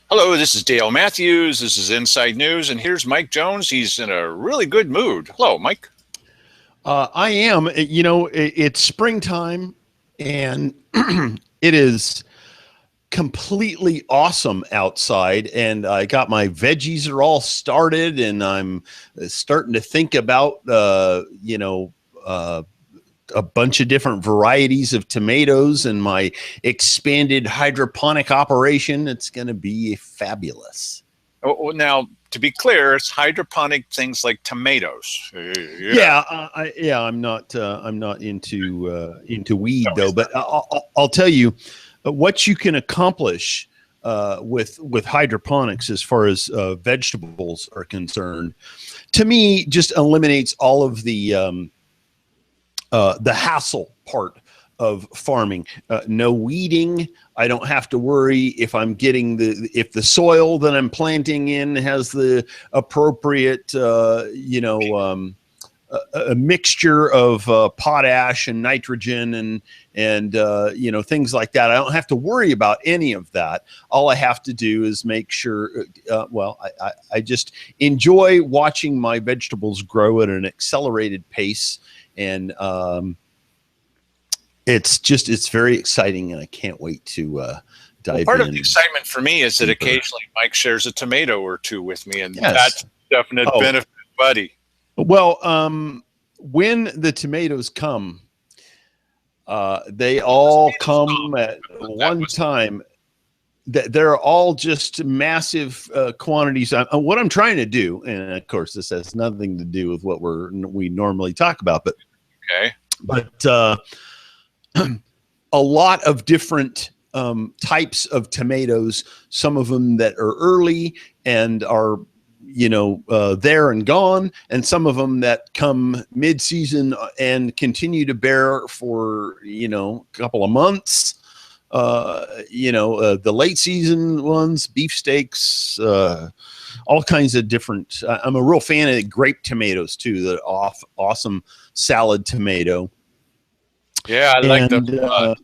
Hello, this is Dale Matthews. This is Inside News, and here's Mike Jones. He's in a really good mood. Hello, Mike. I am. It's springtime, and it is completely awesome outside. And I got my veggies are all started, and I'm starting to think about, a bunch of different varieties of tomatoes and my expanded hydroponic operation. It's going to be fabulous. Now, to be clear, it's hydroponic things like tomatoes. I'm not into weed though, but I'll tell you what you can accomplish with hydroponics as far as vegetables are concerned. To me, just eliminates all of the hassle part of farming. No weeding. I don't have to worry if I'm getting if the soil that I'm planting in has the appropriate, a mixture of potash and nitrogen and things like that. I don't have to worry about any of that. All I have to do is make sure. I just enjoy watching my vegetables grow at an accelerated pace, and it's very exciting, and I can't wait to dive in. Part of the excitement for me is that occasionally Mike shares a tomato or two with me, and that's a definite benefit, buddy. Well, when the tomatoes come, they all come at one time. They're all just massive quantities. What I'm trying to do, and of course, this has nothing to do with what we normally talk about, but a lot of different types of tomatoes. Some of them that are early and are there and gone, and some of them that come mid-season and continue to bear for a couple of months. The late season ones, beefsteaks, all kinds of different. I'm a real fan of grape tomatoes too. The awesome salad tomato. Yeah, I like them.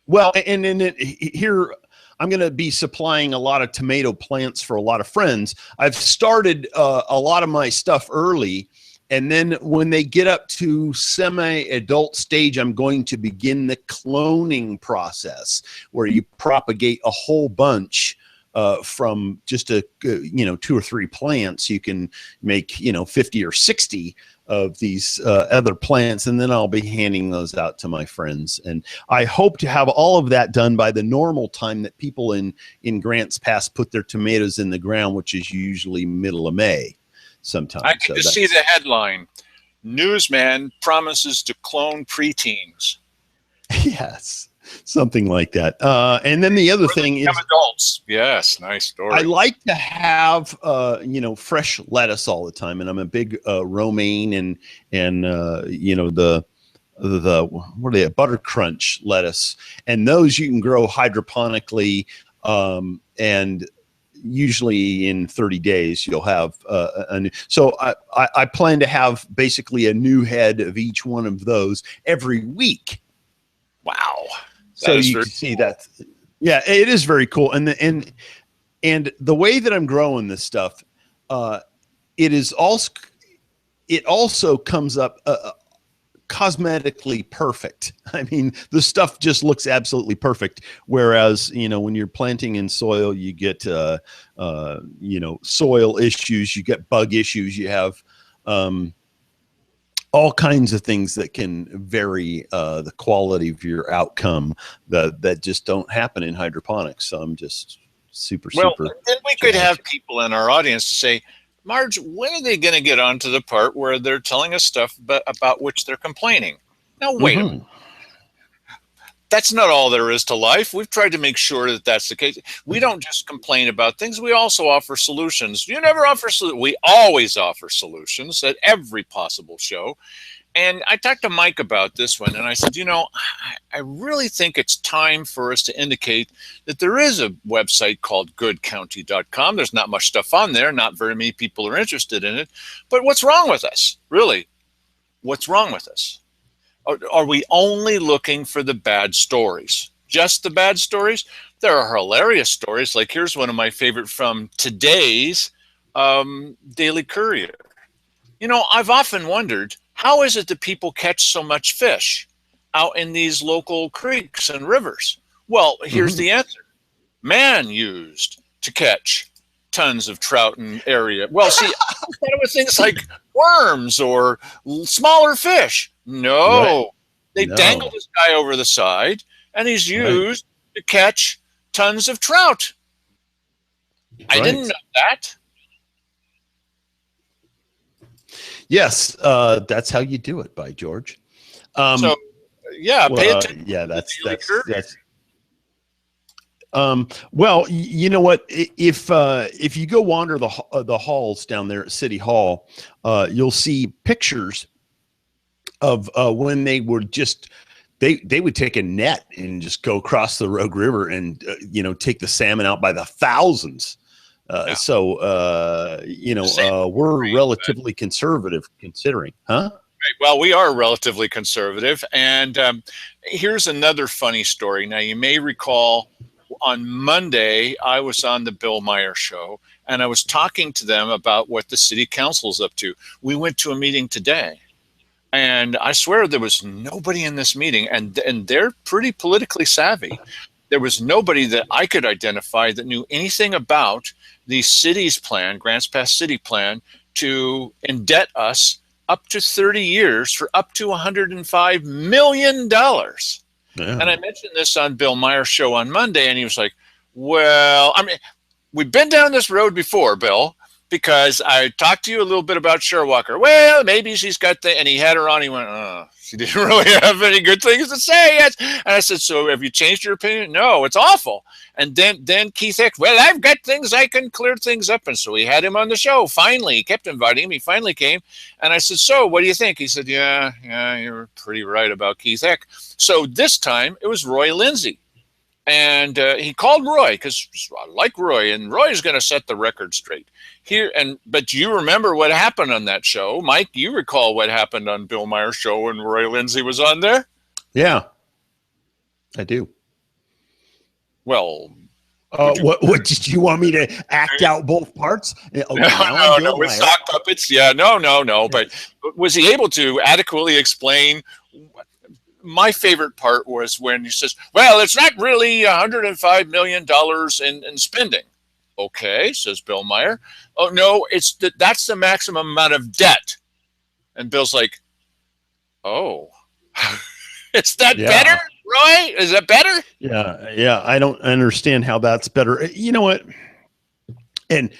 Well, and then here I'm going to be supplying a lot of tomato plants for a lot of friends. I've started a lot of my stuff early, and then when they get up to semi-adult stage, I'm going to begin the cloning process, where you propagate a whole bunch from just 2 or 3 plants. You can make 50 or 60 of these other plants, and then I'll be handing those out to my friends. And I hope to have all of that done by the normal time that people in Grants Pass put their tomatoes in the ground, which is usually middle of May sometime. I can just see the headline: Newsman promises to clone preteens. Yes, something like that. And then the other thing is adults. Yes, nice story. I like to have fresh lettuce all the time, and I'm a big romaine and the what are they, butter crunch lettuce, and those you can grow hydroponically, and usually in 30 days you'll have a new. So I plan to have basically a new head of each one of those every week. Wow. So you can see that. Yeah, it is very cool. And the way that I'm growing this stuff, it also comes up cosmetically perfect. I mean, the stuff just looks absolutely perfect. Whereas, when you're planting in soil, you get, soil issues, you get bug issues, you have all kinds of things that can vary the quality of your outcome that just don't happen in hydroponics. So I'm just super. Then we could have people in our audience to say, Marge, when are they going to get on to the part where they're telling us stuff about which they're complaining? Now, wait a minute. That's not all there is to life. We've tried to make sure that that's the case. We don't just complain about things. We also offer solutions. You never offer solutions. We always offer solutions at every possible show. And I talked to Mike about this one, and I said, I really think it's time for us to indicate that there is a website called goodcounty.com. There's not much stuff on there. Not very many people are interested in it. But what's wrong with us? Really? What's wrong with us? Are we only looking for the bad stories? just the bad stories. There are hilarious stories. Like here's one of my favorite from today's Daily Courier. You know, I've often wondered, how is it that people catch so much fish out in these local creeks and rivers? Well, here's the answer. Man used to catch tons of trout in area. Well, see, I thought it was things like worms or smaller fish. No, they dangle this guy over the side, and he's used to catch tons of trout. I didn't know that. Yes, that's how you do it, by George. So, yeah, pay attention. Yeah, that's. Well, you know what? If you go wander the halls down there at City Hall, you'll see pictures of when they would just they would take a net and just go across the Rogue River and take the salmon out by the thousands. So we're relatively conservative considering, huh? Well, we are relatively conservative, and here's another funny story. Now, you may recall on Monday, I was on the Bill Meyer show, and I was talking to them about what the city council is up to. We went to a meeting today, and I swear there was nobody in this meeting, and they're pretty politically savvy. There was nobody that I could identify that knew anything about the city's plan, Grants Pass City Plan, to indebt us up to 30 years for up to $105 million. Yeah. And I mentioned this on Bill Meyer's show on Monday, and he was like, well, I mean, we've been down this road before, Bill, because I talked to you a little bit about Cher Walker. Well, maybe she's got and he had her on. He went, she didn't really have any good things to say. Yes. And I said, so have you changed your opinion? No, it's awful. And then Keith Heck, well, I've got things, I can clear things up. And so we had him on the show. Finally, he kept inviting him. He finally came. And I said, so what do you think? He said, yeah, you're pretty right about Keith Heck. So this time it was Roy Lindsay. And he called Roy because I like Roy, and Roy is going to set the record straight here. But you remember what happened on that show, Mike? You recall what happened on Bill Meyer's show when Roy Lindsay was on there? Yeah, I do. Well, what did you want me to act out both parts? No, with sock puppets. Yeah, no. But was he able to adequately explain? My favorite part was when he says, well, it's not really $105 million in spending. Okay, says Bill Meyer. Oh, no, that's the maximum amount of debt. And Bill's like, oh, is that better, Roy? Is that better? Yeah. I don't understand how that's better. You know what? And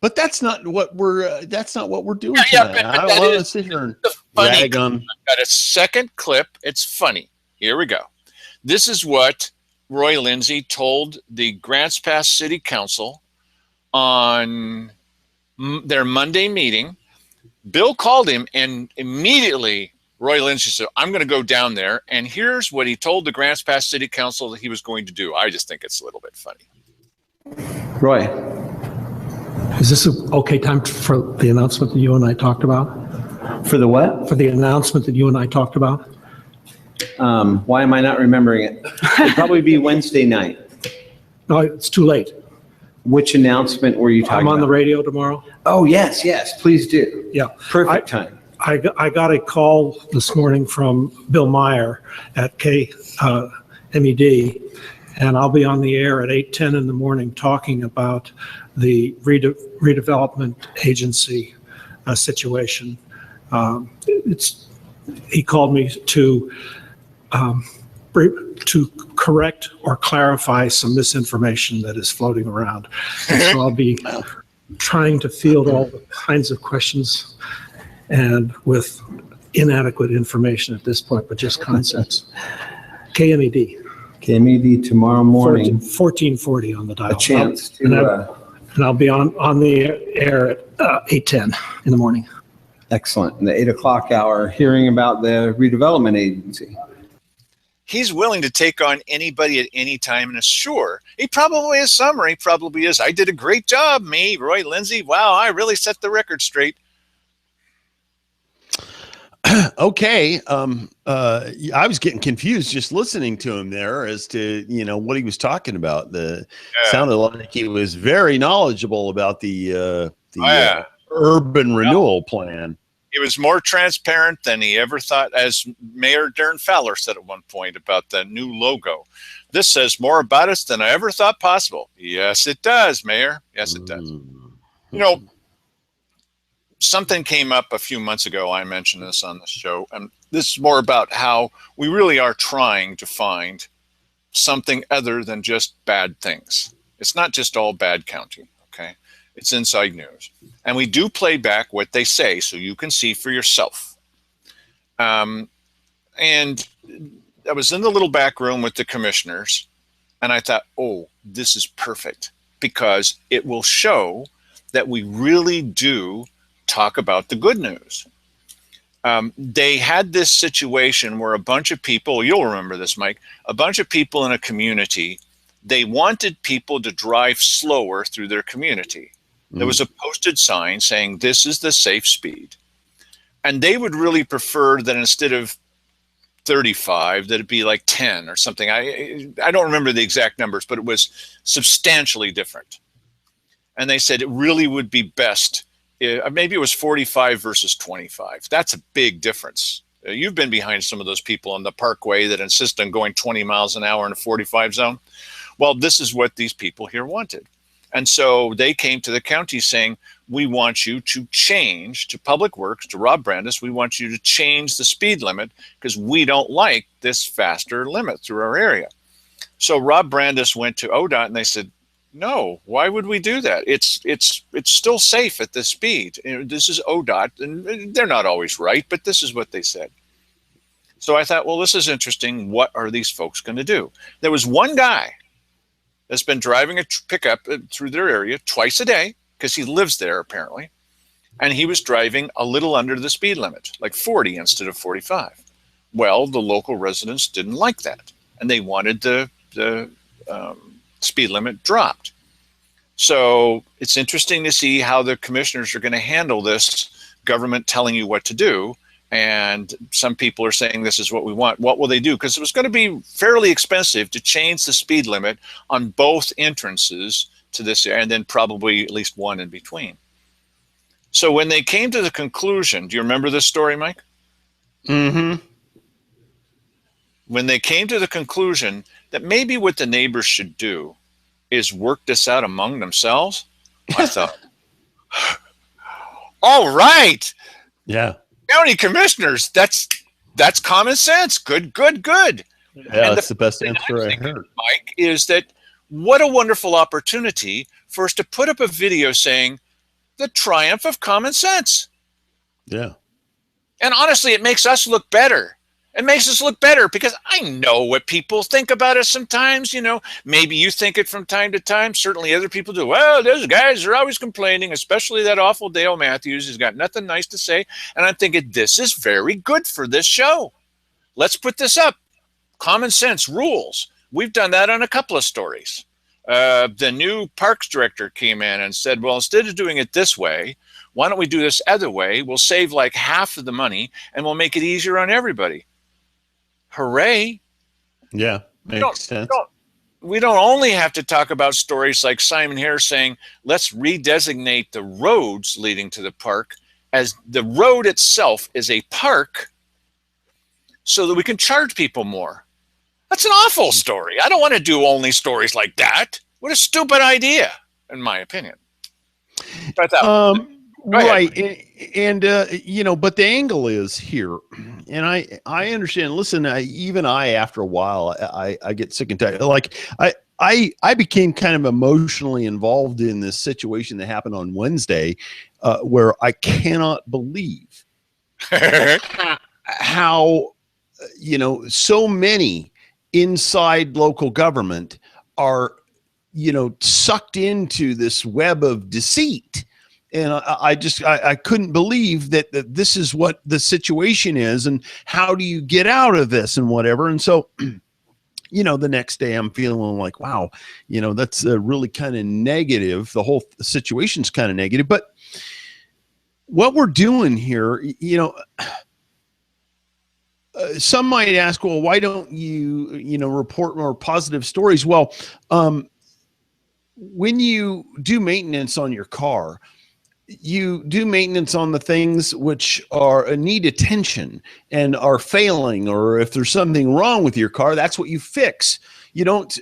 but that's not what we're doing tonight. I don't want to sit here and rag on. I've got a second clip. It's funny. Here we go. This is what Roy Lindsay told the Grants Pass City Council on their Monday meeting. Bill called him, and immediately Roy Lindsay said, I'm going to go down there. And here's what he told the Grants Pass City Council that he was going to do. I just think it's a little bit funny. Roy. Is this an okay time for the announcement that you and I talked about? For the what? For the announcement that you and I talked about? Why am I not remembering it? It'd probably be Wednesday night. No, it's too late. Which announcement were you talking about? I'm on the radio tomorrow. Oh, yes, please do. Yeah. Perfect time. I got a call this morning from Bill Meyer at KMED, and I'll be on the air at 8:10 in the morning talking about the redevelopment agency situation. He called me to correct or clarify some misinformation that is floating around. And so I'll be trying to field all the kinds of questions and with inadequate information at this point, but just concepts. KMED tomorrow morning. 1440 on the dial. A chance to... And I'll be on the air at 8:10 in the morning. Excellent. In the 8 o'clock hour, hearing about the redevelopment agency. He's willing to take on anybody at any time, and sure, he probably is summer. He probably is. I did a great job, Roy Lindsay. Wow, I really set the record straight. Okay. I was getting confused just listening to him there as to, what he was talking about. Sounded like he was very knowledgeable about the urban renewal plan. He was more transparent than he ever thought, as Mayor Darren Fowler said at one point about the new logo. This says more about us than I ever thought possible. Yes, it does, Mayor. Yes, it does. Something came up a few months ago. I mentioned this on the show, and this is more about how we really are trying to find something other than just bad things. It's not just all bad county, okay? It's inside news. And we do play back what they say so you can see for yourself. And I was in the little back room with the commissioners, and I thought, oh, this is perfect, because it will show that we really do talk about the good news. They had this situation where a bunch of people, you'll remember this, Mike, a bunch of people in a community, they wanted people to drive slower through their community. There was a posted sign saying, this is the safe speed. And they would really prefer that instead of 35, that it'd be like 10 or something. I don't remember the exact numbers, but it was substantially different. And they said it really would be best, maybe it was 45 versus 25. That's a big difference. You've been behind some of those people on the Parkway that insist on going 20 miles an hour in a 45 zone. Well, this is what these people here wanted. And so they came to the county saying, we want you to change to Public Works, to Rob Brandis. We want you to change the speed limit because we don't like this faster limit through our area. So Rob Brandis went to ODOT and they said, no, why would we do that? It's still safe at this speed. This is ODOT, and they're not always right, but this is what they said. So I thought, well, this is interesting. What are these folks going to do? There was one guy that's been driving a pickup through their area twice a day because he lives there apparently, and he was driving a little under the speed limit, like 40 instead of 45. Well, the local residents didn't like that, and they wanted the speed limit dropped. So it's interesting to see how the commissioners are going to handle this government telling you what to do. And some people are saying this is what we want. What will they do? Because it was going to be fairly expensive to change the speed limit on both entrances to this area, and then probably at least one in between. So when they came to the conclusion, do you remember this story, Mike? Mm-hmm. When they came to the conclusion that maybe what the neighbors should do is work this out among themselves, I thought, all right. Yeah. County commissioners, that's common sense. Good. Yeah, that's the best answer I heard, Mike, is that what a wonderful opportunity for us to put up a video saying the triumph of common sense. Yeah. And honestly, it makes us look better. It makes us look better because I know what people think about us sometimes. Maybe you think it from time to time. Certainly other people do. Well, those guys are always complaining, especially that awful Dale Matthews. He's got nothing nice to say. And I'm thinking, this is very good for this show. Let's put this up. Common sense rules. We've done that on a couple of stories. The new parks director came in and said, well, instead of doing it this way, why don't we do this other way? We'll save like half of the money and we'll make it easier on everybody. Hooray. Yeah, makes sense. We don't only have to talk about stories like Simon Harris saying, let's redesignate the roads leading to the park as the road itself is a park so that we can charge people more. That's an awful story. I don't want to do only stories like that. What a stupid idea, in my opinion. Right. And but the angle is here, and I understand. Listen, even after a while, I get sick and tired. Like I became kind of emotionally involved in this situation that happened on Wednesday, where I cannot believe how, so many inside local government are, sucked into this web of deceit. And I couldn't believe that this is what the situation is, and how do you get out of this and whatever. And so, the next day I'm feeling like, wow, that's really kind of negative. The whole situation's kind of negative. But what we're doing here, some might ask, well, why don't you report more positive stories? Well, when you do maintenance on your car, you do maintenance on the things which are need attention and are failing, or if there's something wrong with your car, that's what you fix. You don't,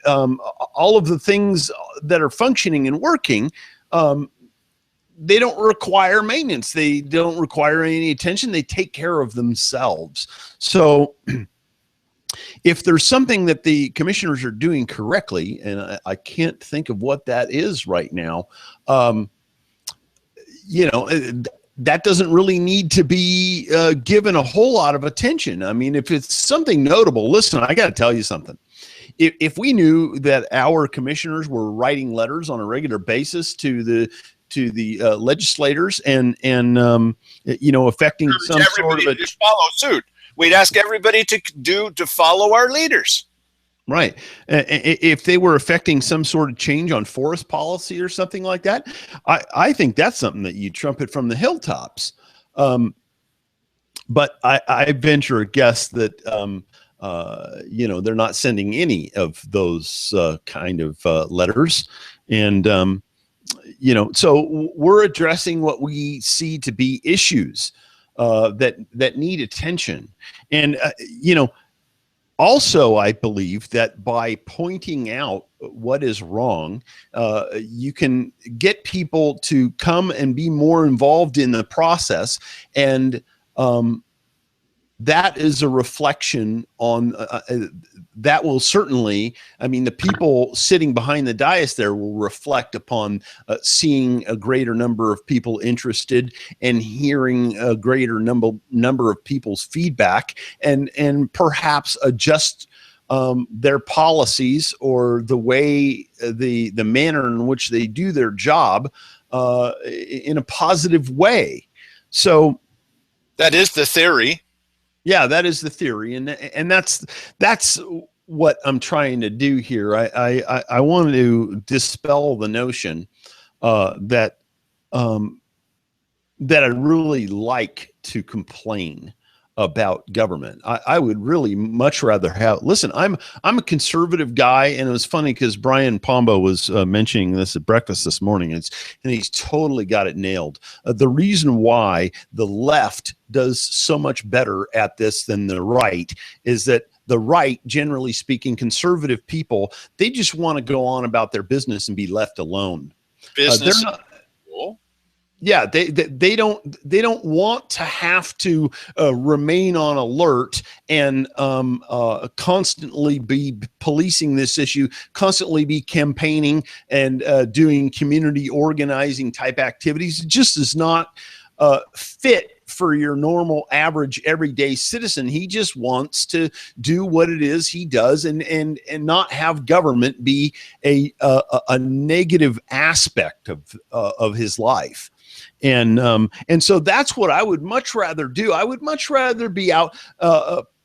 all of the things that are functioning and working, they don't require maintenance. They don't require any attention. They take care of themselves. So if there's something that the commissioners are doing correctly, and I can't think of what that is right now, that doesn't really need to be given a whole lot of attention. I mean, if it's something notable, listen, I got to tell you something. If we knew that our commissioners were writing letters on a regular basis to the legislators and affecting some sort of a just follow suit, we'd ask everybody to follow our leaders. Right. If they were affecting some sort of change on forest policy or something like that, I think that's something that you trumpet from the hilltops. But I venture a guess that, they're not sending any of those kind of letters. And, so we're addressing what we see to be issues that need attention. And, also, I believe that by pointing out what is wrong, you can get people to come and be more involved in the process. And that is a reflection on that will certainly, the people sitting behind the dais there will reflect upon seeing a greater number of people interested and hearing a greater number of people's feedback, and perhaps adjust their policies or the way the manner in which they do their job in a positive way. So that is the theory. Yeah, that is the theory, and that's what I'm trying to do here. I want to dispel the notion that I really like to complain about government. I would really much rather have. Listen, I'm a conservative guy, and it was funny because Brian Pombo was mentioning this at breakfast this morning, and he's totally got it nailed. The reason why the left does so much better at this than the right is that the right, generally speaking, conservative people, they just want to go on about their business and be left alone. Business. They're not. Yeah, they don't want to have to remain on alert and constantly be policing this issue, constantly be campaigning and doing community organizing type activities. It just is not fit for your normal, average, everyday citizen. He just wants to do what it is he does and not have government be a negative aspect of his life. And so that's what I would much rather do. I would much rather be out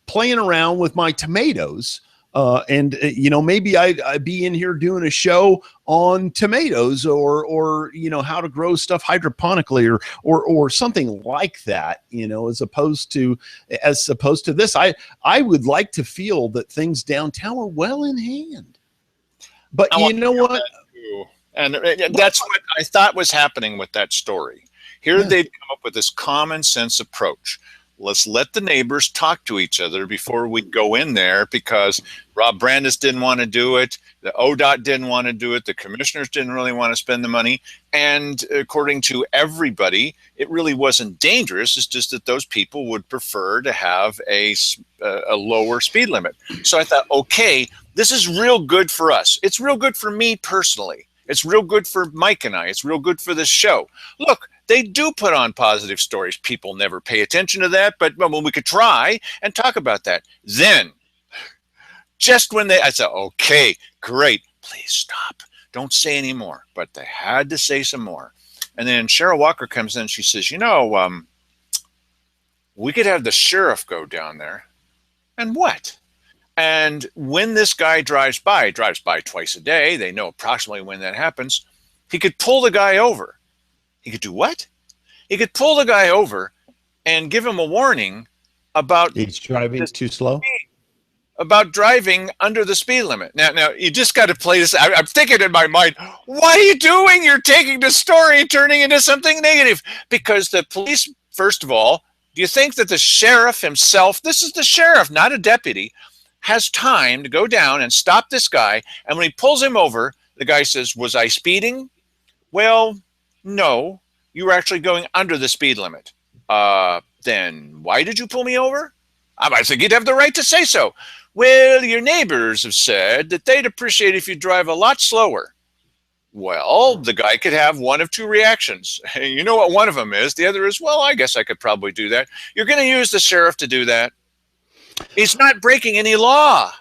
playing around with my tomatoes. Maybe I'd be in here doing a show on tomatoes or how to grow stuff hydroponically or something like that, as opposed to this. I would like to feel that things downtown are well in hand. But you know what? And that's what I thought was happening with that story. Here they've come up with this common sense approach. Let's let the neighbors talk to each other before we go in there, because Rob Brandis didn't want to do it. The ODOT didn't want to do it. The commissioners didn't really want to spend the money. And according to everybody, it really wasn't dangerous. It's just that those people would prefer to have a lower speed limit. So I thought, okay, this is real good for us. It's real good for me personally. It's real good for Mike and I. It's real good for this show. Look, they do put on positive stories. People never pay attention to that, but when we could try and talk about that. Then, just when I said, okay, great, please stop. Don't say any more. But they had to say some more. And then Cheryl Walker comes in. She says, we could have the sheriff go down there. And what? And when this guy drives by twice a day, they know approximately when that happens, he could pull the guy over. He could do what? He could pull the guy over and give him a warning about He's driving too slow. about driving under the speed limit. Now, you just got to play this. I'm thinking in my mind, what are you doing? You're taking the story and turning into something negative. Because the police, first of all, do you think that the sheriff himself, this is the sheriff, not a deputy, has time to go down and stop this guy? And when he pulls him over, the guy says, was I speeding? Well, no, you were actually going under the speed limit. Then why did you pull me over? I think you'd have the right to say so. Well, your neighbors have said that they'd appreciate if you drive a lot slower. Well, the guy could have one of two reactions. You know what one of them is? The other is, well, I guess I could probably do that. You're going to use the sheriff to do that. He's not breaking any law.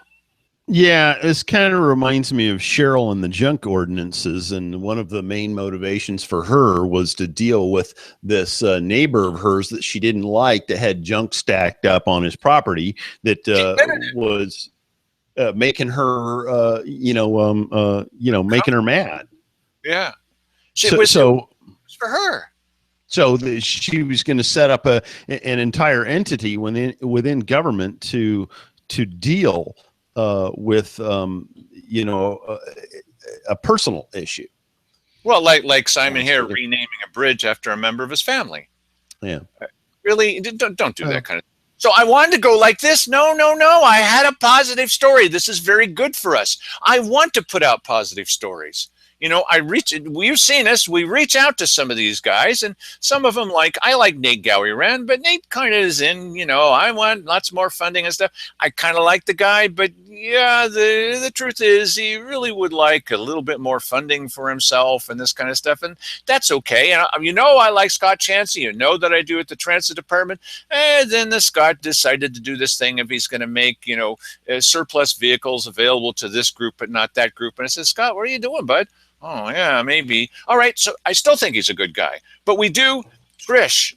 Yeah, this kind of reminds me of Cheryl and the junk ordinances, and one of the main motivations for her was to deal with this neighbor of hers that she didn't like that had junk stacked up on his property that was making her, making her mad. Yeah, So it was for her. So she was going to set up an entire entity within government to deal with a personal issue. Well, like Simon here renaming a bridge after a member of his family. Yeah, really, don't do that kind of. So I wanted to go like this. No. I had a positive story. This is very good for us. I want to put out positive stories. We've seen us. We reach out to some of these guys, and some of them I like Nate Gowrie-Rand, but Nate kind of is in, I want lots more funding and stuff. I kind of like the guy, but yeah, the truth is he really would like a little bit more funding for himself and this kind of stuff, and that's okay. And I like Scott Chansey. That I do at the Transit Department. And then the Scott decided to do this thing if he's going to make, surplus vehicles available to this group but not that group. And I said, Scott, what are you doing, bud? Oh, yeah, maybe. All right, so I still think he's a good guy. But we do, Trish,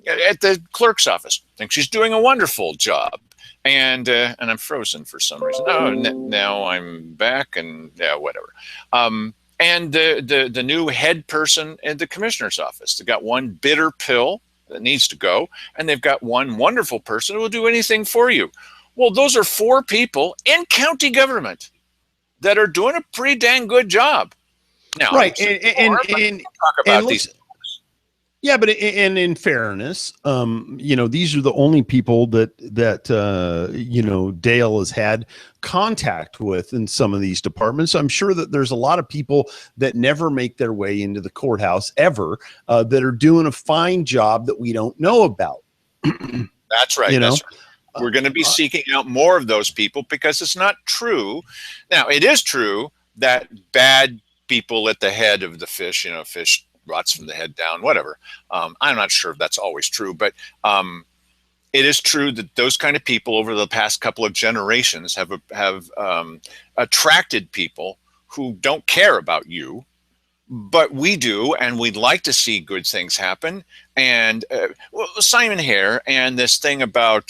at the clerk's office, think she's doing a wonderful job. And I'm frozen for some reason. Oh, now I'm back, and yeah, whatever. And the new head person at the commissioner's office. They've got one bitter pill that needs to go, and they've got one wonderful person who will do anything for you. Well, those are 4 people in county government that are doing a pretty dang good job. Now, right, and talk about these. Yeah, but in fairness, these are the only people that Dale has had contact with in some of these departments. I'm sure that there's a lot of people that never make their way into the courthouse ever that are doing a fine job that we don't know about. That's right. That's right. We're going to be seeking out more of those people because it's not true. Now, it is true that bad people at the head of the fish, fish rots from the head down, whatever. I'm not sure if that's always true, but it is true that those kind of people over the past couple of generations have attracted people who don't care about you, but we do, and we'd like to see good things happen. And Simon Hare and this thing about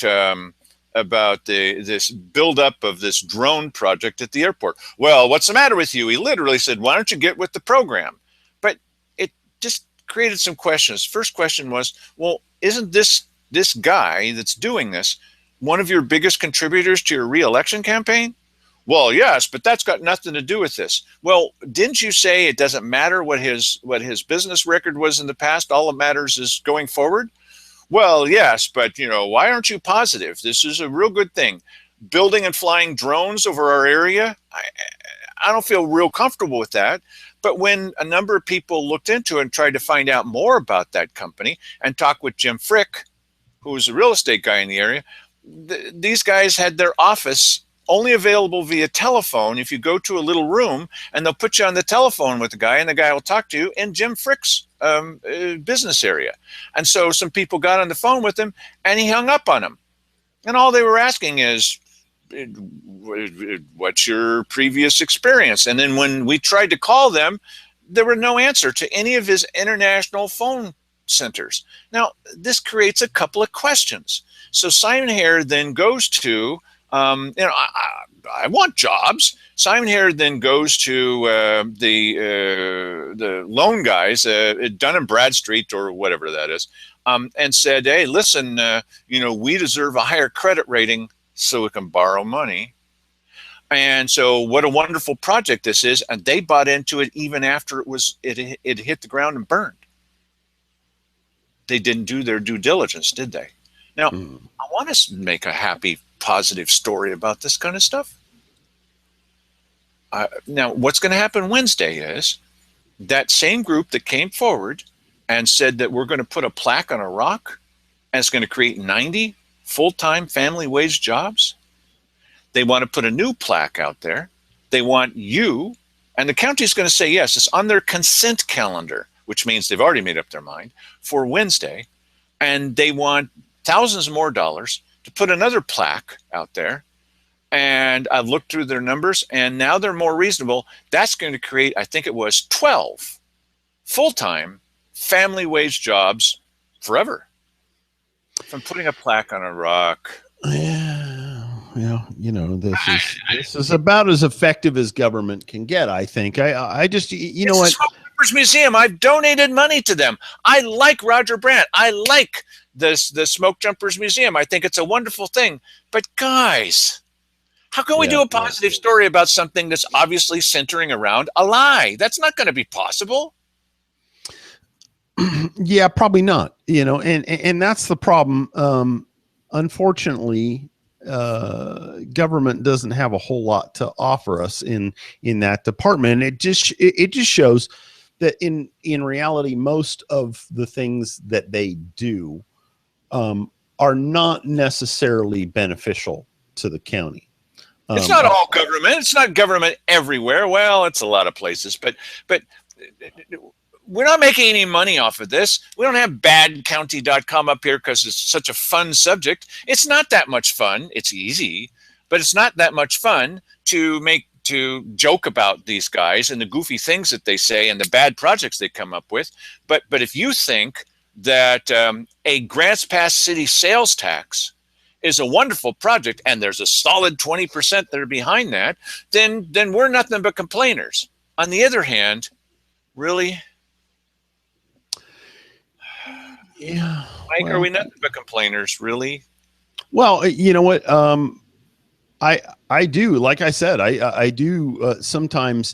this buildup of this drone project at the airport. Well, what's the matter with you? He literally said, why don't you get with the program? But it just created some questions. First question was, well, isn't this guy that's doing this one of your biggest contributors to your re-election campaign? Well, yes, but that's got nothing to do with this. Well, didn't you say it doesn't matter what his business record was in the past? All that matters is going forward? Well, yes, but why aren't you positive? This is a real good thing. Building and flying drones over our area, I don't feel real comfortable with that. But when a number of people looked into it and tried to find out more about that company and talk with Jim Frick, who was a real estate guy in the area, these guys had their office only available via telephone. If you go to a little room, and they'll put you on the telephone with the guy, and the guy will talk to you in Jim Frick's business area. And so some people got on the phone with him, and he hung up on them. And all they were asking is, what's your previous experience? And then when we tried to call them, there were no answer to any of his international phone centers. Now, this creates a couple of questions. So Simon Hare then goes to I want jobs. Simon Hare then goes to the loan guys, Dun & Bradstreet or whatever that is, and said, hey, listen, we deserve a higher credit rating so we can borrow money. And so what a wonderful project this is. And they bought into it even after it hit the ground and burned. They didn't do their due diligence, did they? Now, I want to make a happy, positive story about this kind of stuff. Now, what's going to happen Wednesday is that same group that came forward and said that we're going to put a plaque on a rock and it's going to create 90 full-time family wage jobs. They want to put a new plaque out there. They want you, and the county's going to say yes. It's on their consent calendar, which means they've already made up their mind, for Wednesday. And they want thousands more dollars to put another plaque out there. And I've looked through their numbers, and now they're more reasonable. That's going to create, I think it was 12 full-time family wage jobs forever from putting a plaque on a rock. Yeah, this is about as effective as government can get, I think. I just, know what? Smoke Jumpers Museum. I've donated money to them. I like Roger Brandt. I like the Smoke Jumpers Museum. I think it's a wonderful thing. But guys, how can we do a positive story about something that's obviously centering around a lie? That's not going to be possible. Yeah, probably not. And that's the problem. Unfortunately, government doesn't have a whole lot to offer us in that department. It just shows that in reality, most of the things that they do are not necessarily beneficial to the county. It's not all government. It's not government everywhere. Well, it's a lot of places, but we're not making any money off of this. We don't have badcounty.com up here because it's such a fun subject. It's not that much fun. It's easy, but it's not that much fun to joke about these guys and the goofy things that they say and the bad projects they come up with. But if you think that a Grants Pass City sales tax is a wonderful project and there's a solid 20% that are behind that, then we're nothing but complainers. On the other hand, really? Yeah, Mike, are we nothing but complainers, really? Well, you know what? I do. Like I said, I do sometimes,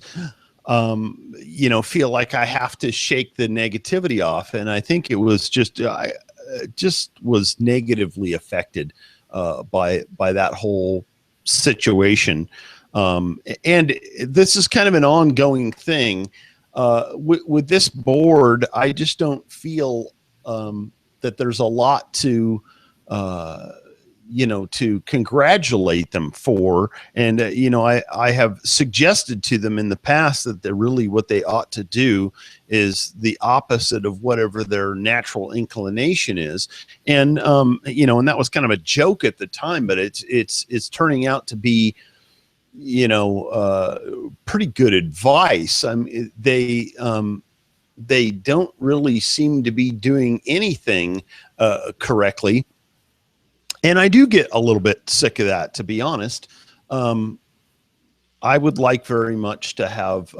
feel like I have to shake the negativity off, and I think it was I just was negatively affected by that whole situation, and this is kind of an ongoing thing with this board. I just don't feel that there's a lot to congratulate them for. And, I have suggested to them in the past that they're really what they ought to do is the opposite of whatever their natural inclination is. And, and that was kind of a joke at the time, but it's turning out to be, pretty good advice. I mean, they don't really seem to be doing anything correctly. And I do get a little bit sick of that, to be honest. I would like very much to have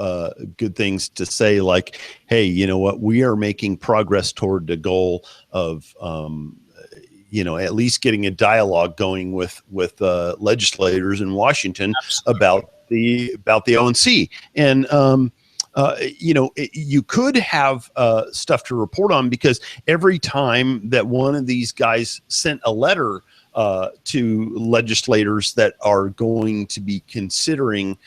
good things to say, like, hey, you know what? We are making progress toward the goal of, at least getting a dialogue going with legislators in Washington about the ONC. And, you could have stuff to report on, because every time that one of these guys sent a letter to legislators that are going to be considering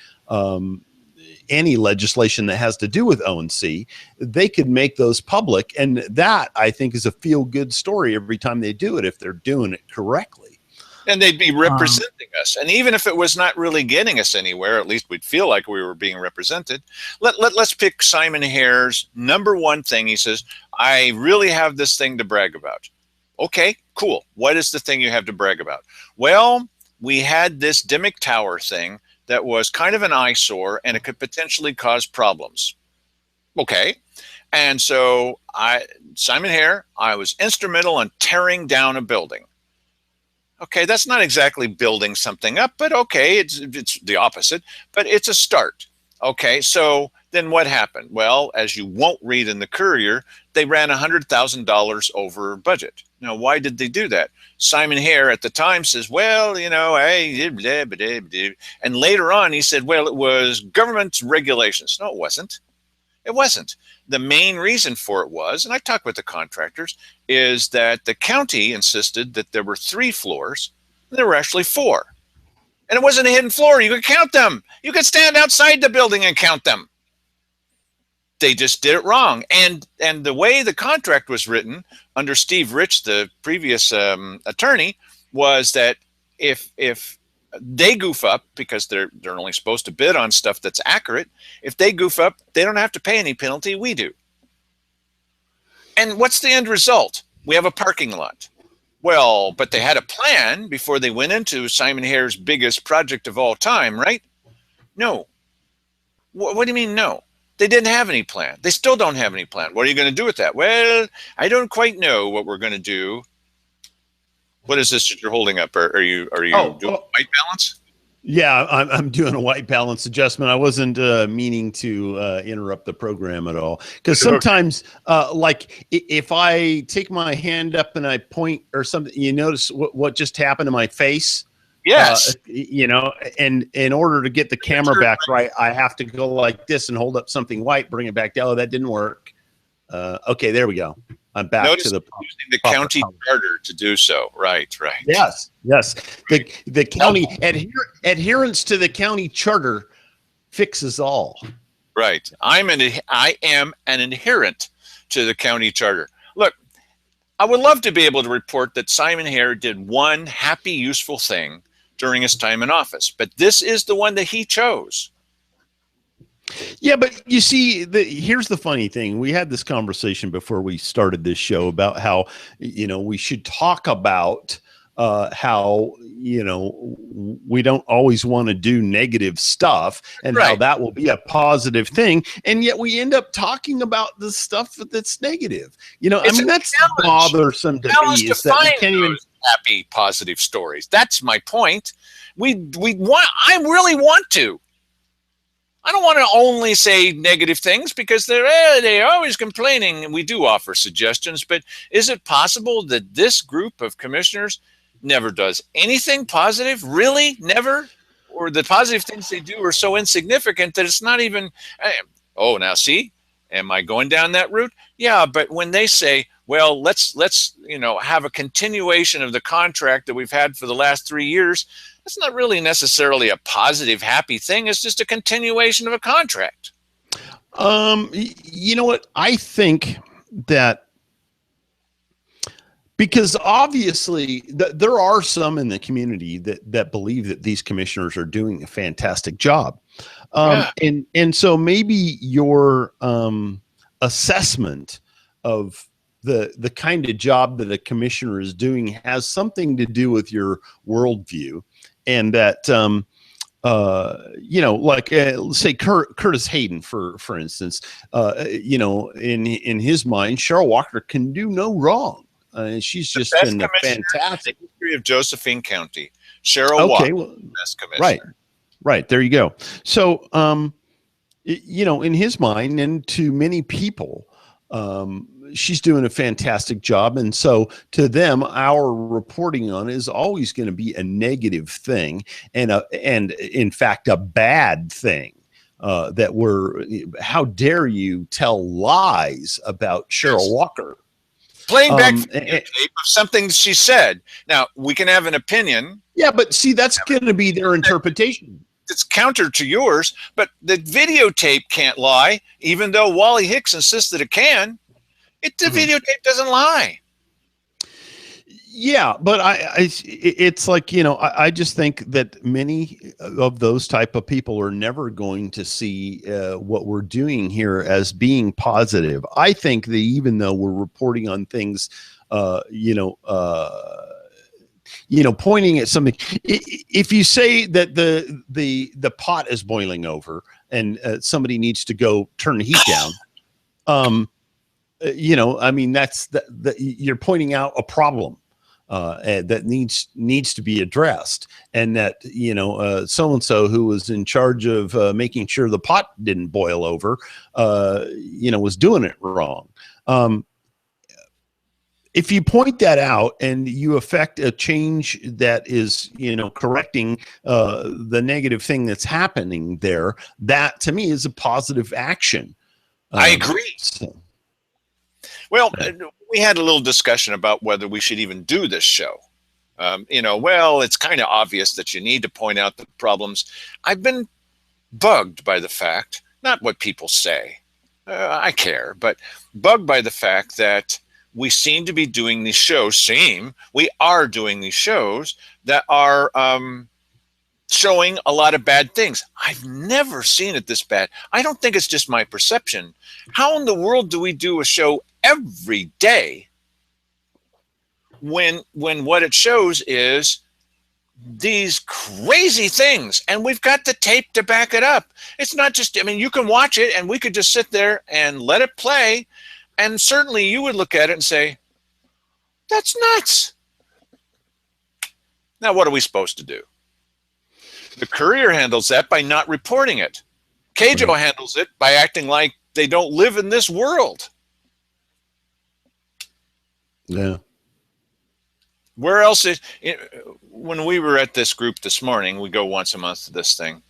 any legislation that has to do with ONC, they could make those public. And that, I think, is a feel-good story every time they do it, if they're doing it correctly. And they'd be representing us. And even if it was not really getting us anywhere, at least we'd feel like we were being represented. Let's pick Simon Hare's number one thing. He says, I really have this thing to brag about. Okay, cool. What is the thing you have to brag about? Well, we had this Dimick Tower thing that was kind of an eyesore, and it could potentially cause problems. Okay. And so Simon Hare, I was instrumental in tearing down a building. Okay, that's not exactly building something up, but okay, it's the opposite, but it's a start. Okay, so then what happened? Well, as you won't read in the Courier, they ran $100,000 over budget. Now, why did they do that? Simon Hare at the time says, well, you know, hey, blah, blah, blah. And later on he said, well, it was government regulations. No, it wasn't. It wasn't. The main reason for it was, and I talked with the contractors, is that the county insisted that there were 3 floors, and there were actually 4. And it wasn't a hidden floor. You could count them. You could stand outside the building and count them. They just did it wrong. And the way the contract was written under Steve Rich, the previous attorney, was that if they goof up, because they're only supposed to bid on stuff that's accurate, if they goof up, they don't have to pay any penalty. We do. And what's the end result? We have a parking lot. Well, but they had a plan before they went into Simon Hare's biggest project of all time, right? No. What do you mean no? They didn't have any plan. They still don't have any plan. What are you going to do with that? Well, I don't quite know what we're going to do. What is this that you're holding up? Are you doing white balance? Yeah, I'm doing a white balance adjustment. I wasn't meaning to interrupt the program at all, because sometimes, like if I take my hand up and I point or something, you notice what just happened to my face. Yes. You know, and in order to get the camera back right, I have to go like this and hold up something white, bring it back down. Oh, that didn't work. Okay, there we go. I'm back Notice to the using the county charter to do so. Right. Yes. The county adherence to the county charter fixes all. Right. I am an adherent to the county charter. Look, I would love to be able to report that Simon Hare did one happy, useful thing during his time in office, but this is the one that he chose. Yeah, but you see, here's the funny thing. We had this conversation before we started this show about how, you know, we should talk about how, you know, we don't always want to do negative stuff and how that will be a positive thing. And yet we end up talking about the stuff that's negative. You know, I mean, that's bothersome to me. Is that we can't even happy, positive stories. That's my point. I really want to. I don't want to only say negative things because they're always complaining, and we do offer suggestions, but is it possible that this group of commissioners never does anything positive? Really? Never? Or the positive things they do are so insignificant that it's not even, oh, now see, am I going down that route? Yeah, but when they say, well, let's you know, have a continuation of the contract that we've had for the last 3 years, that's not really necessarily a positive, happy thing. It's just a continuation of a contract. You know what? I think that because obviously there are some in the community that believe that these commissioners are doing a fantastic job. And so maybe your assessment of the kind of job that a commissioner is doing has something to do with your worldview. And that, you know, like say Curtis Hayden, for instance, you know, in his mind, Cheryl Walker can do no wrong. She's just been fantastic. In the history of Josephine County, Cheryl Walker, best commissioner. Right. There you go. So, you know, in his mind, and to many people, she's doing a fantastic job. And so to them, our reporting on it is always going to be a negative thing and in fact, a bad thing. How dare you tell lies about Cheryl Walker? Playing back tape of something she said. Now, we can have an opinion. Yeah, but see, that's going to be their interpretation. It's counter to yours, but the videotape can't lie, even though Wally Hicks insists that it can. The videotape doesn't lie. Yeah, but it's like, you know, I just think that many of those type of people are never going to see what we're doing here as being positive. I think that even though we're reporting on things, you know, pointing at something, if you say that the pot is boiling over and somebody needs to go turn the heat down, you know, I mean, that's you're pointing out a problem. that needs to be addressed, and that so and so who was in charge of making sure the pot didn't boil over, was doing it wrong. If you point that out and you affect a change that is, correcting the negative thing that's happening there, that to me is a positive action. I agree. Well, we had a little discussion about whether we should even do this show. It's kind of obvious that you need to point out the problems. I've been bugged by the fact, not what people say, I care, but bugged by the fact that we seem to be doing these shows, we are doing these shows that are showing a lot of bad things. I've never seen it this bad. I don't think it's just my perception. How in the world do we do a show every day when what it shows is these crazy things, and we've got the tape to back it up? It's not just, you can watch it and we could just sit there and let it play, and certainly you would look at it and say, that's nuts. Now, what are we supposed to do? The Courier handles that by not reporting it. KJO handles it by acting like they don't live in this world. Yeah. Where else when we were at this group this morning, we go once a month to this thing.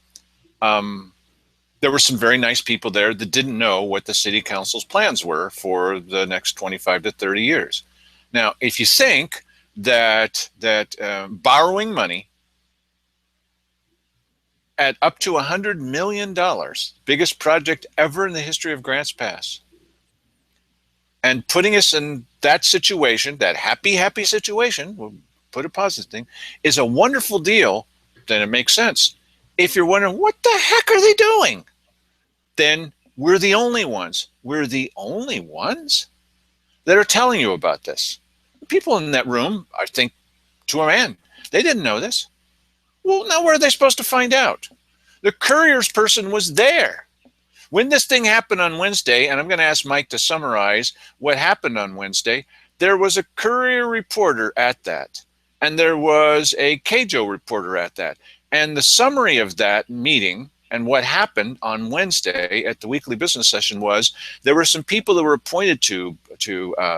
There were some very nice people there that didn't know what the city council's plans were for the next 25 to 30 years. Now, if you think that borrowing money at up to $100 million, biggest project ever in the history of Grants Pass, and putting us in that situation, that happy situation, we'll put a positive thing, is a wonderful deal, then it makes sense. If you're wondering, what the heck are they doing? Then we're the only ones. We're the only ones that are telling you about this. The people in that room, I think, to a man, they didn't know this. Well, now where are they supposed to find out? The Courier's person was there. When this thing happened on Wednesday, and I'm going to ask Mike to summarize what happened on Wednesday, there was a Courier reporter at that, and there was a KJO reporter at that. And the summary of that meeting and what happened on Wednesday at the weekly business session was there were some people that were appointed to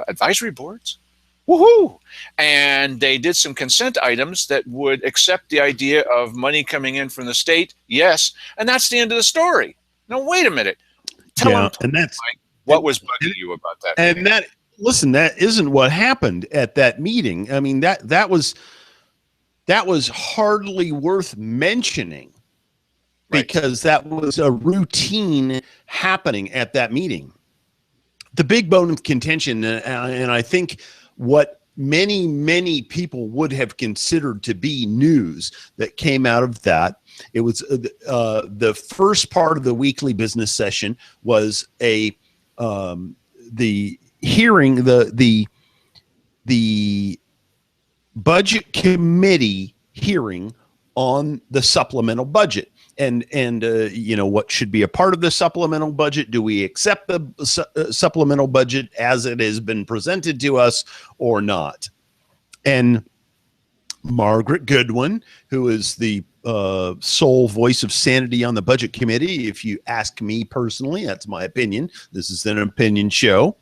advisory boards. Woohoo! And they did some consent items that would accept the idea of money coming in from the state. Yes. And that's the end of the story. Now, wait a minute. Tell them, and that's what was bugging you about that. And that, listen, that isn't what happened at that meeting. That was hardly worth mentioning, because that was a routine happening at that meeting. The big bone of contention, and I think what many people would have considered to be news that came out of that, it was the first part of the weekly business session was the hearing, the budget committee hearing on the supplemental budget. And what should be a part of the supplemental budget? Do we accept the supplemental budget as it has been presented to us or not? And Margaret Goodwin, who is the sole voice of sanity on the budget committee, if you ask me personally, that's my opinion. This is an opinion show.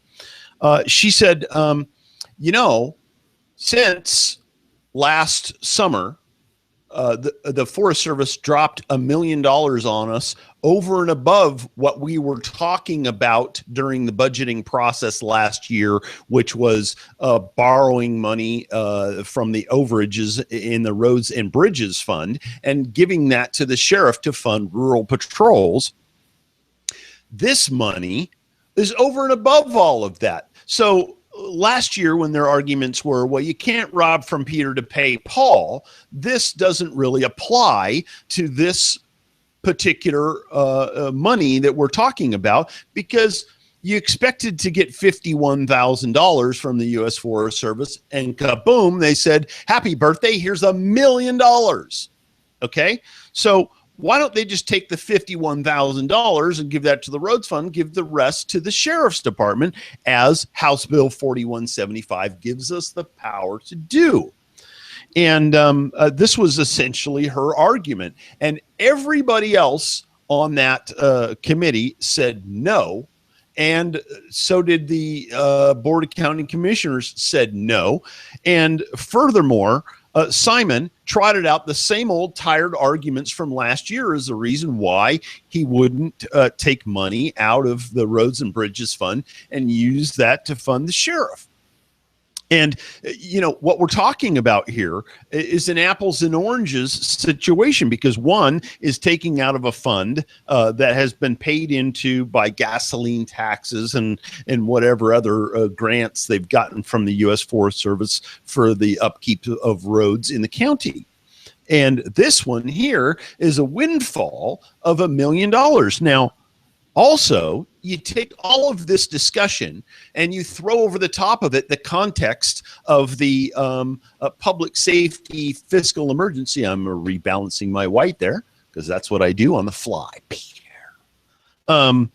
She said, since last summer, the Forest Service dropped $1 million on us over and above what we were talking about during the budgeting process last year, which was borrowing money from the overages in the Roads and Bridges Fund and giving that to the sheriff to fund rural patrols. This money is over and above all of that. So last year, when their arguments were, well, you can't rob from Peter to pay Paul, this doesn't really apply to this particular money that we're talking about, because you expected to get $51,000 from the U.S. Forest Service, and kaboom, they said, happy birthday, here's $1 million. Okay, so why don't they just take the $51,000 and give that to the roads fund, give the rest to the sheriff's department, as House Bill 4175 gives us the power to do? And this was essentially her argument. And everybody else on that committee said no. And so did the Board of County Commissioners said no. And furthermore, Simon trotted out the same old tired arguments from last year as the reason why he wouldn't take money out of the Roads and Bridges Fund and use that to fund the sheriff. And, you know, what we're talking about here is an apples and oranges situation, because one is taking out of a fund that has been paid into by gasoline taxes and whatever other grants they've gotten from the U.S. Forest Service for the upkeep of roads in the county. And this one here is a windfall of $1 million. Now, also, you take all of this discussion and you throw over the top of it the context of the public safety fiscal emergency. I'm rebalancing my white there because that's what I do on the fly. And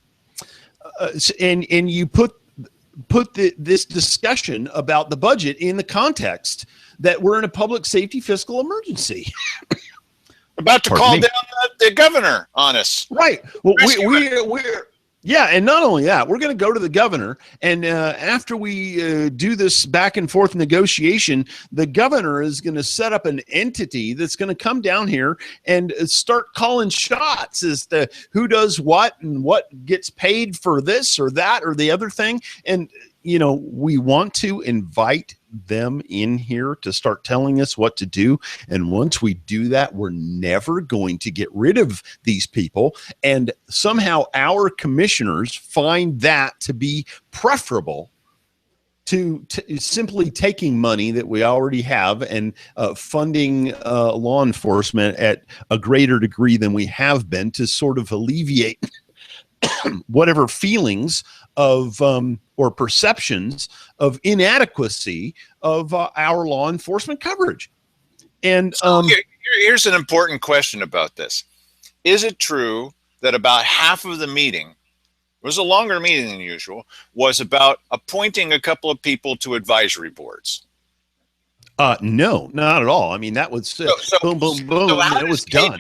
you put this discussion about the budget in the context that we're in a public safety fiscal emergency. About to call down the governor on us. Right. Well, we're yeah, and not only that, we're going to go to the governor, and after we do this back and forth negotiation, the governor is going to set up an entity that's going to come down here and start calling shots as to who does what and what gets paid for this or that or the other thing. And, you know, we want to invite them in here to start telling us what to do. And once we do that, we're never going to get rid of these people. And somehow our commissioners find that to be preferable to simply taking money that we already have and funding law enforcement at a greater degree than we have been to sort of alleviate whatever feelings of or perceptions of inadequacy of our law enforcement coverage. And here's an important question about this. Is it true that about half of the meeting, it was a longer meeting than usual, was about appointing a couple of people to advisory boards? No, not at all. I mean, that was boom, boom, boom. So it was done.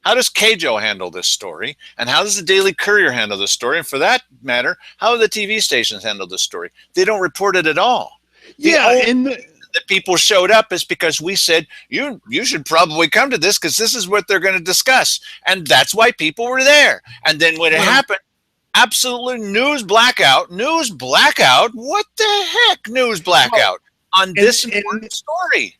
How does KJO handle this story? And how does the Daily Courier handle this story? And for that matter, how do the TV stations handle this story? They don't report it at all. The people showed up is because we said, you should probably come to this because this is what they're going to discuss. And that's why people were there. And then when it happened, absolute news blackout. What the heck, news blackout on this important story?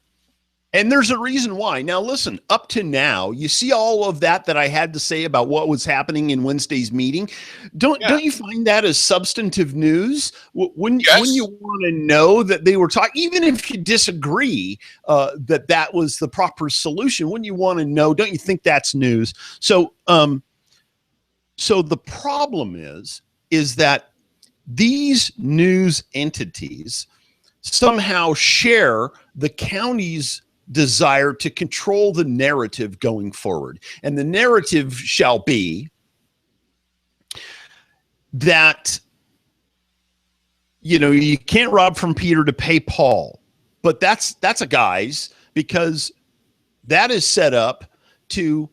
And there's a reason why. Now, listen, up to now, you see all of that I had to say about what was happening in Wednesday's meeting. Don't you find that as substantive news? Wouldn't you want to know that they were talking, even if you disagree that was the proper solution? Wouldn't you want to know? Don't you think that's news? So, so the problem is that these news entities somehow share the county's desire to control the narrative going forward. And the narrative shall be that, you know, you can't rob from Peter to pay Paul. But that's a guise, because that is set up to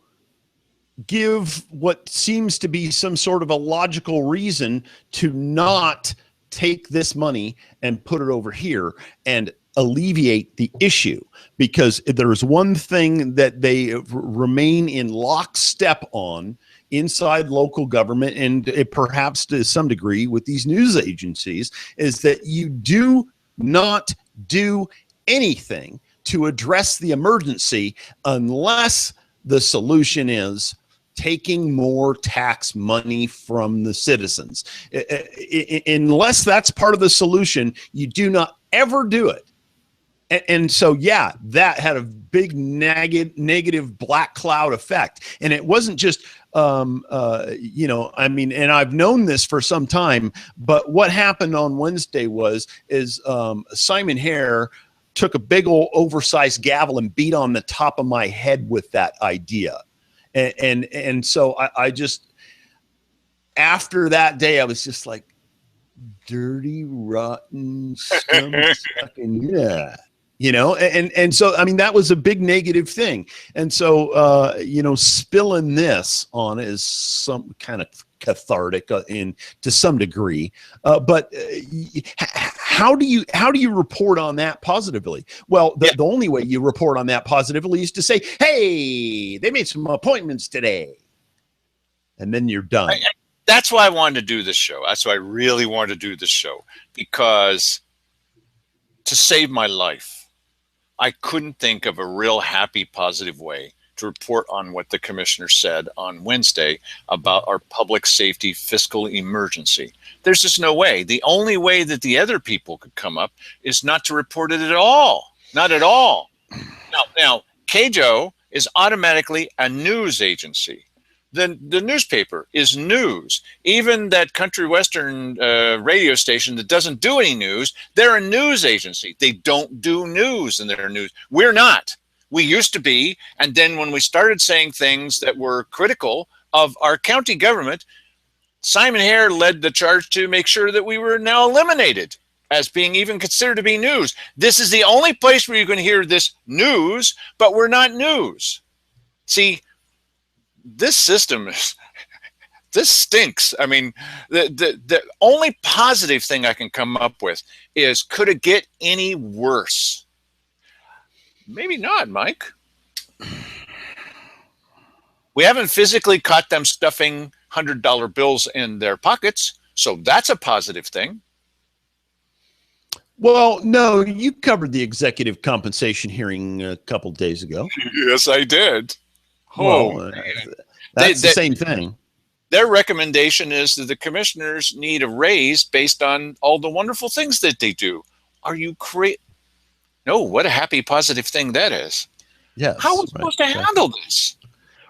give what seems to be some sort of a logical reason to not take this money and put it over here and alleviate the issue. Because there's one thing that they remain in lockstep on inside local government, and perhaps to some degree with these news agencies, is that you do not do anything to address the emergency unless the solution is taking more tax money from the citizens. Unless that's part of the solution, you do not ever do it. And so, yeah, that had a big negative black cloud effect. And it wasn't just, you know, I mean, and I've known this for some time, but what happened on Wednesday is Simon Hare took a big old oversized gavel and beat on the top of my head with that idea. And so I just, after that day, I was just like, dirty, rotten, scum-sucking, yeah. And so, I mean, that was a big negative thing. And so, spilling this on is some kind of cathartic to some degree. But how do you report on that positively? Well, the only way you report on that positively is to say, hey, they made some appointments today. And then you're done. That's why I wanted to do this show. That's why I really wanted to do this show, because to save my life, I couldn't think of a real happy, positive way to report on what the commissioner said on Wednesday about our public safety fiscal emergency. There's just no way. The only way that the other people could come up is not to report it at all. Not at all. Now, KJO is automatically a news agency. The newspaper is news. Even that country western radio station that doesn't do any news, they're a news agency. They don't do news in their news. We're not. We used to be. And then when we started saying things that were critical of our county government, Simon Hare led the charge to make sure that we were now eliminated as being even considered to be news. This is the only place where you can hear this news, but we're not news. See, this system, this stinks. I mean, the only positive thing I can come up with is, could it get any worse? Maybe not, Mike. We haven't physically caught them stuffing $100 bills in their pockets, so that's a positive thing. Well, no, you covered the executive compensation hearing a couple of days ago. Yes, I did. Well, that's the same thing. Their recommendation is that the commissioners need a raise based on all the wonderful things that they do. Are you crazy? No, what a happy, positive thing that is. Yes. How are we supposed to handle this?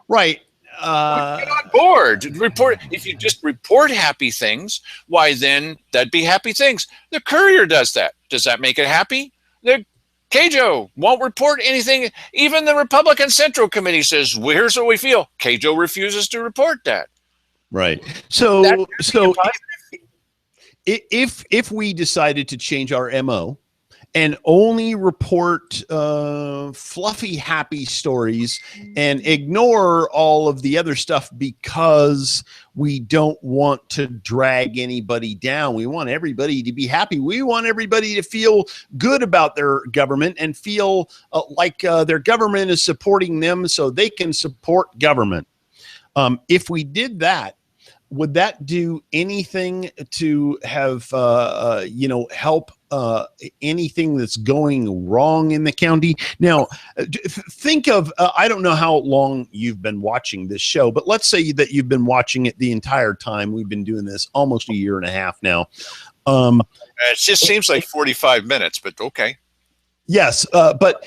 Right. Get on board. Report. If you just report happy things, why then that'd be happy things. The Courier does that. Does that make it happy? The KJO won't report anything. Even the Republican Central Committee says, well, here's what we feel. KJO refuses to report that. Right. So if we decided to change our MO and only report fluffy, happy stories and ignore all of the other stuff because we don't want to drag anybody down. We want everybody to be happy. We want everybody to feel good about their government and feel like their government is supporting them so they can support government. If we did that, would that do anything to have, help anything that's going wrong in the county? Now, think of, I don't know how long you've been watching this show, but let's say that you've been watching it the entire time. We've been doing this almost a year and a half now. It just seems like 45 minutes, but okay. Yes, but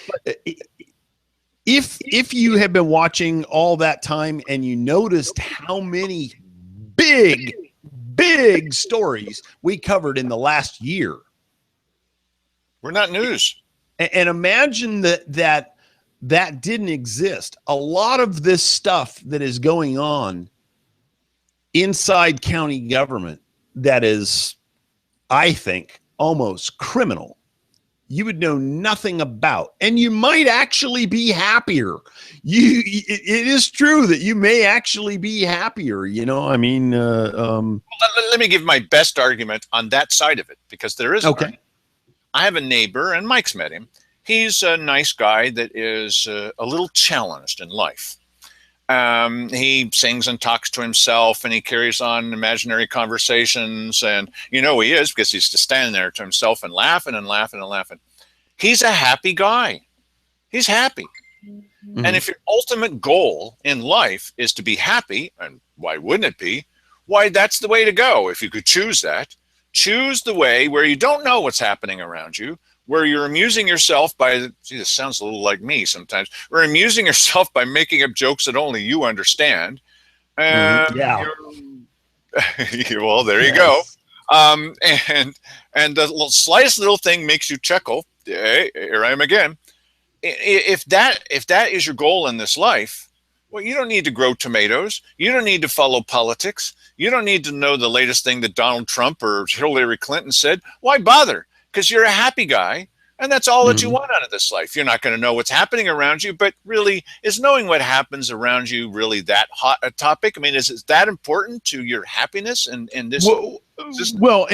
if you have been watching all that time and you noticed how many big stories we covered in the last year. We're not news. And imagine that didn't exist. A lot of this stuff that is going on inside county government that is, I think, almost criminal, you would know nothing about, and you might actually be happier. It is true that you may actually be happier. Let me give my best argument on that side of it, because there is okay. I have a neighbor, and Mike's met him. He's a nice guy that is a little challenged in life. He sings and talks to himself, and he carries on imaginary conversations, and he is, because he's just standing there to himself and laughing and laughing and laughing. He's a happy guy. He's happy. Mm-hmm. And if your ultimate goal in life is to be happy, and why wouldn't it be? Why, that's the way to go. If you could choose that, choose the way where you don't know what's happening around you, where you're amusing yourself by, this sounds a little like me sometimes, or amusing yourself by making up jokes that only you understand. Yeah. Well, there you go. And the slightest little thing makes you chuckle. Hey, here I am again. If that is your goal in this life, Well, you don't need to grow tomatoes. You don't need to follow politics. You don't need to know the latest thing that Donald Trump or Hillary Clinton said. Why bother? Because you're a happy guy, and that's all that you want out of this life. You're not going to know what's happening around you, but really, is knowing what happens around you really that hot a topic? I mean, is that important to your happiness and this? Well,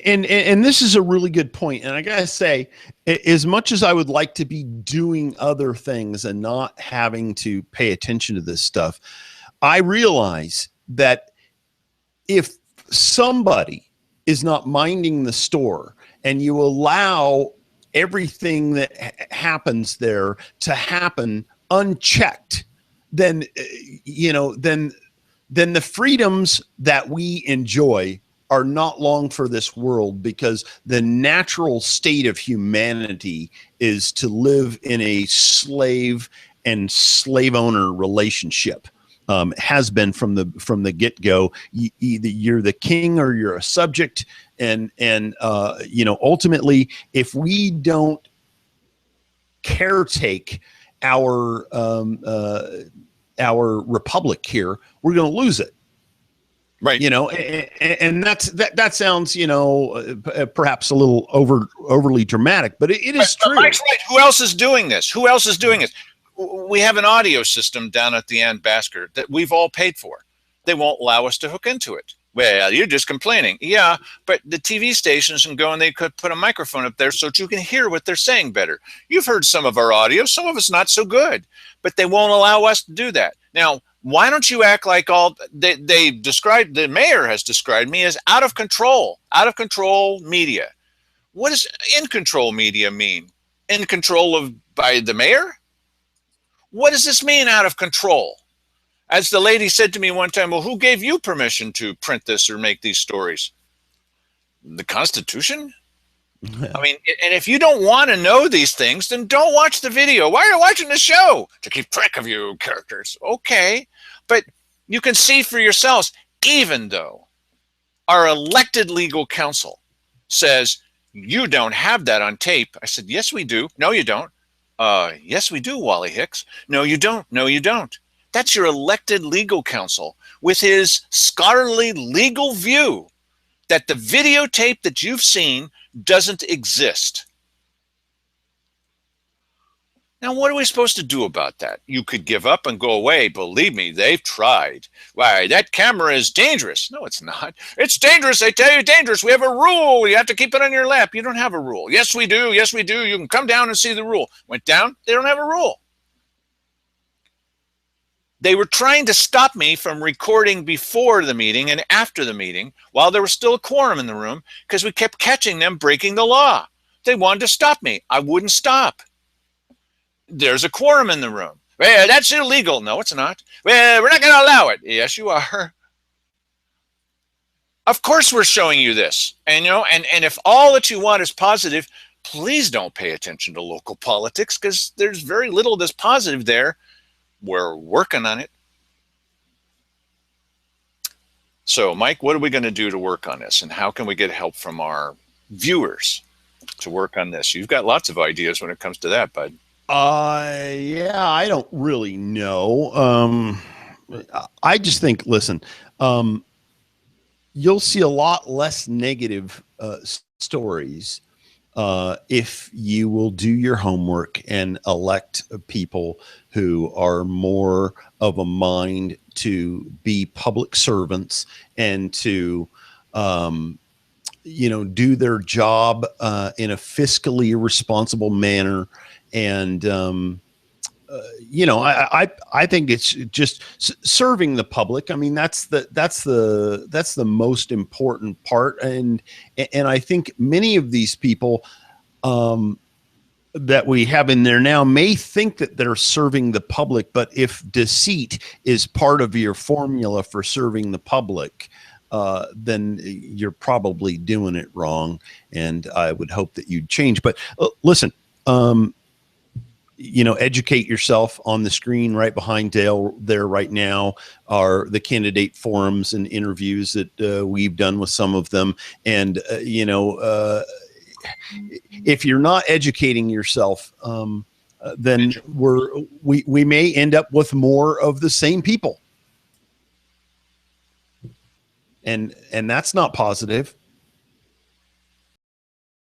and this is a really good point. And I gotta say, as much as I would like to be doing other things and not having to pay attention to this stuff, I realize that if somebody is not minding the store and you allow everything that happens there to happen unchecked, then then the freedoms that we enjoy are not long for this world, because the natural state of humanity is to live in a slave and slave owner relationship. Has been from the get-go. Either you're the king or you're a subject, and ultimately, if we don't caretake our republic here, we're going to lose it. Right. And that sounds, perhaps a little overly dramatic, but it is true. Mike's right. Who else is doing this? We have an audio system down at the Ann Basker that we've all paid for. They won't allow us to hook into it. Well, you're just complaining. Yeah, but the TV stations can go and they could put a microphone up there so that you can hear what they're saying better. You've heard some of our audio. Some of it's not so good, but they won't allow us to do that. Now, why don't you act like the mayor has described me as out of control media. What does in control media mean? In control by the mayor? What does this mean, out of control? As the lady said to me one time, well, who gave you permission to print this or make these stories? The Constitution? I mean, and if you don't want to know these things, then don't watch the video. Why are you watching the show? To keep track of you characters. Okay. But you can see for yourselves, even though our elected legal counsel says, you don't have that on tape. I said, yes, we do. No, you don't. Yes, we do, Wally Hicks. No, you don't. No, you don't. That's your elected legal counsel with his scholarly legal view that the videotape that you've seen doesn't exist. Now, what are we supposed to do about that? You could give up and go away. Believe me, they've tried. Why, that camera is dangerous. No, it's not. It's dangerous. I tell you, dangerous. We have a rule. You have to keep it on your lap. You don't have a rule. Yes, we do. Yes, we do. You can come down and see the rule. Went down. They don't have a rule. They were trying to stop me from recording before the meeting and after the meeting while there was still a quorum in the room, because we kept catching them breaking the law. They wanted to stop me. I wouldn't stop. There's a quorum in the room. Well, that's illegal. No, it's not. Well, we're not going to allow it. Yes, you are. Of course we're showing you this. And, and if all that you want is positive, please don't pay attention to local politics, because there's very little that's positive there. We're working on it. So, Mike, what are we going to do to work on this? And how can we get help from our viewers to work on this? You've got lots of ideas when it comes to that, bud. Yeah, I don't really know. I just think, listen, you'll see a lot less negative stories if you will do your homework and elect people who are more of a mind to be public servants and to, do their job in a fiscally responsible manner. And, I think it's just serving the public. I mean, that's the most important part. And I think many of these people that we have in there now may think that they're serving the public, but if deceit is part of your formula for serving the public, then you're probably doing it wrong. And I would hope that you'd change. But listen, educate yourself. On the screen right behind Dale there right now are the candidate forums and interviews that we've done with some of them. And, if you're not educating yourself, then we may end up with more of the same people. And that's not positive.